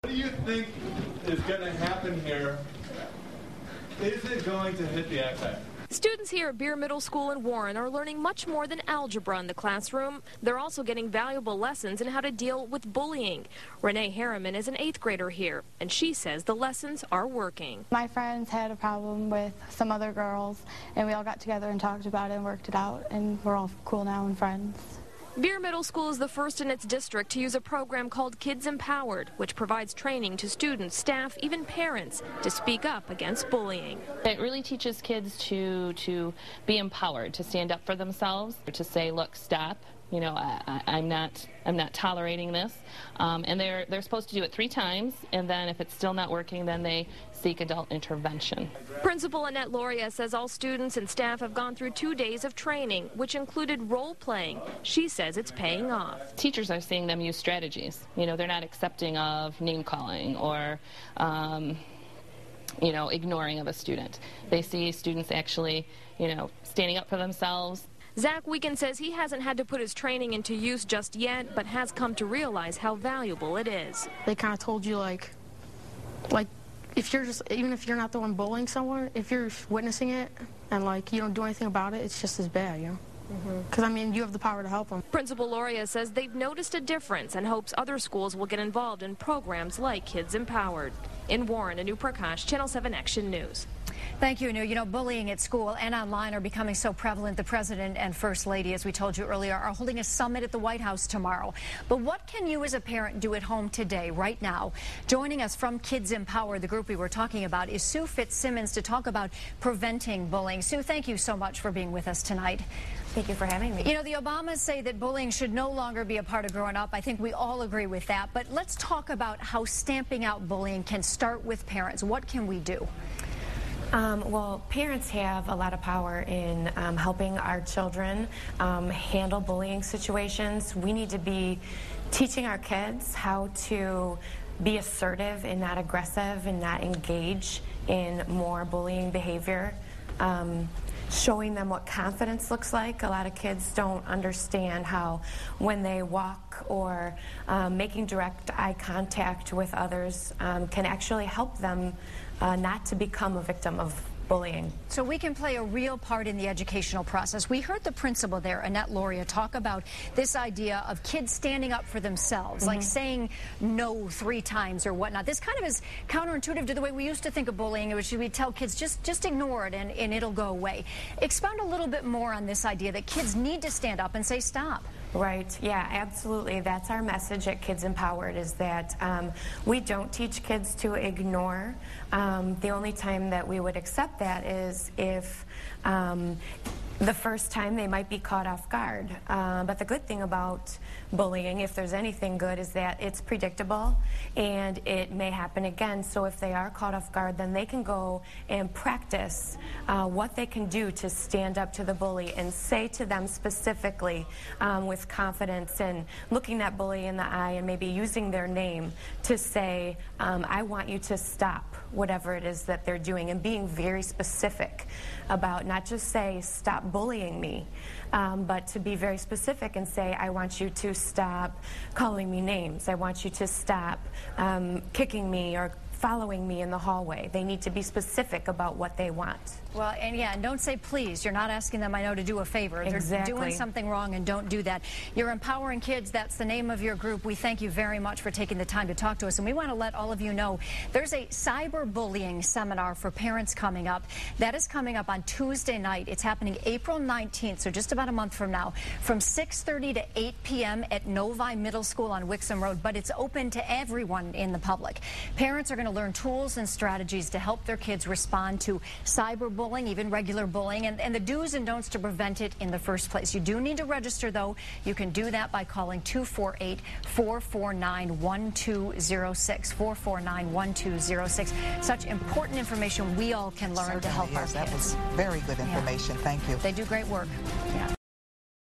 What do you think is going to happen here? Is it going to hit the iPad? Students here at Beer Middle School in Warren are learning much more than algebra in the classroom. They're also getting valuable lessons in how to deal with bullying. Renee Harriman is an 8th grader here, and she says the lessons are working. My friends had a problem with some other girls, and we all got together and talked about it and worked it out, and we're all cool now and friends. Beer Middle School is the first in its district to use a program called Kids Empowered, which provides training to students, staff, even parents to speak up against bullying. It really teaches kids to be empowered, to stand up for themselves, to say, look, stop. You know, I'm not tolerating this, and they're supposed to do it 3 times, and then if it's still not working, then they seek adult intervention. Principal Annette Loria says all students and staff have gone through 2 days of training, which included role-playing. She says it's paying off. Teachers are seeing them use strategies. You know, they're not accepting of name-calling or you know, ignoring of a student. They see students actually, you know, standing up for themselves. Zach Weekend says he hasn't had to put his training into use just yet, but has come to realize how valuable it is. They kind of told you, like if you're just, even if you're not the one bullying someone, if you're witnessing it and like you don't do anything about it, it's just as bad, you know? Because, I mean, you have the power to help them. Principal Loria says they've noticed a difference and hopes other schools will get involved in programs like Kids Empowered. In Warren, Anu Prakash, Channel 7 Action News. Thank you, Anu. You know, bullying at school and online are becoming so prevalent. The President and First Lady, as we told you earlier, are holding a summit at the White House tomorrow. But what can you as a parent do at home today, right now? Joining us from Kids Empower, the group we were talking about, is Sue Fitzsimmons to talk about preventing bullying. Sue, thank you so much for being with us tonight. Thank you for having me. You know, the Obamas say that bullying should no longer be a part of growing up. I think we all agree with that. But let's talk about how stamping out bullying can start with parents. What can we do? Well, parents have a lot of power in helping our children handle bullying situations. We need to be teaching our kids how to be assertive and not aggressive and not engage in more bullying behavior. Showing them what confidence looks like. A lot of kids don't understand how when they walk or making direct eye contact with others can actually help them not to become a victim of bullying. So we can play a real part in the educational process. We heard the principal there, Annette Loria, talk about this idea of kids standing up for themselves, like saying no 3 times or whatnot. This kind of is counterintuitive to the way we used to think of bullying, which we tell kids just ignore it and it'll go away. Expound a little bit more on this idea that kids need to stand up and say stop. Right, yeah, absolutely. That's our message at Kids Empowered, is that we don't teach kids to ignore. The only time that we would accept that is if the first time they might be caught off guard. But the good thing about bullying, if there's anything good, is that it's predictable and it may happen again. So if they are caught off guard, then they can go and practice what they can do to stand up to the bully and say to them specifically with confidence and looking that bully in the eye and maybe using their name to say, I want you to stop whatever it is that they're doing, and being very specific about not just say stop bullying me, but to be very specific and say, I want you to stop calling me names. I want you to stop kicking me or following me in the hallway. They need to be specific about what they want. Well, and yeah, and don't say please. You're not asking them, I know, to do a favor. Exactly. They're doing something wrong, and don't do that. You're empowering kids. That's the name of your group. We thank you very much for taking the time to talk to us, and we want to let all of you know there's a cyberbullying seminar for parents coming up. That is coming up on Tuesday night. It's happening April 19th, so just about a month from now, from 6:30 to 8 p.m. at Novi Middle School on Wixom Road, but it's open to everyone in the public. Parents are going to learn tools and strategies to help their kids respond to cyberbullying, even regular bullying, and the do's and don'ts to prevent it in the first place. You do need to register, though. You can do that by calling 248-449-1206, 449-1206. Such important information we all can learn to help our kids. That was very good information. Yeah. Thank you. They do great work. Yeah.